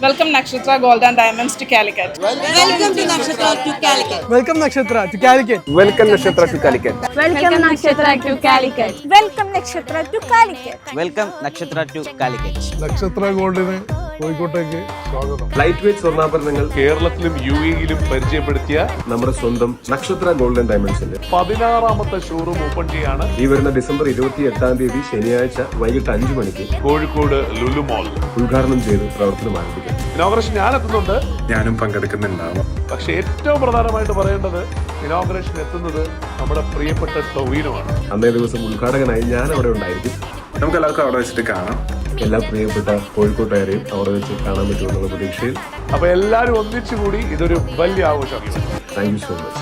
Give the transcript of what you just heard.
Welcome Nakshatra Gold and Diamonds to Calicut. Welcome to Nakshatra to Calicut. Welcome Nakshatra to Calicut. Welcome Nakshatra to Calicut. Welcome Nakshatra to Calicut. Welcome Nakshatra to Calicut. Welcome നക്ഷത്ര to Calicut. നക്ഷത്ര ഗോൾഡിന് കോഴിക്കോട്ടേക്ക് സ്വാഗതം. Light weight സ്വർണ്ണാഭരണങ്ങൾ കേരളത്തിലും U എയിലും പരിചയപ്പെടുത്തിയ നമ്മുടെ സ്വന്തം നക്ഷത്ര ഗോൾഡൻ ഡയമണ്ട്സിന്റെ 16ാമത്തെ ഷോറൂം ഓപ്പൺ ചെയ്യാണ് ഈ വരുന്ന ഡിസംബർ 28 ശനിയാഴ്ച വൈകിട്ട് 5 മണിക്ക് കോഴിക്കോട് ലുലു മോൾ. ഉദ്ഘാടനം ചെയ്ത് പ്രവർത്തനം ആരംഭിക്കും. ഇനോഗ്രേഷൻ ഞാൻ എത്തുന്നുണ്ട്, ഞാനും പങ്കെടുക്കുന്നുണ്ടാവും. പക്ഷെ ഏറ്റവും പ്രധാനമായിട്ട് പറയേണ്ടത് ഇനോഗ്രേഷൻ എത്തുന്നത് നമ്മുടെ പ്രിയപ്പെട്ട ടൊവിനോ ആണ്. അന്നേ ദിവസം ഉദ്ഘാടകനായി ഞാൻ അവിടെ ഉണ്ടായിരിക്കും. നമുക്ക് എല്ലാവർക്കും അവിടെ വെച്ചിട്ട് കാണാം. എല്ലാ പ്രിയപ്പെട്ട കോഴിക്കോട്ടുകാരെയും അവിടെ വെച്ച് കാണാൻ പറ്റുമെന്നുള്ള പ്രതീക്ഷയിൽ അപ്പൊ എല്ലാവരും ഒന്നിച്ചുകൂടി ഇതൊരു വലിയ ആഘോഷമാക്കി. Thank you so much.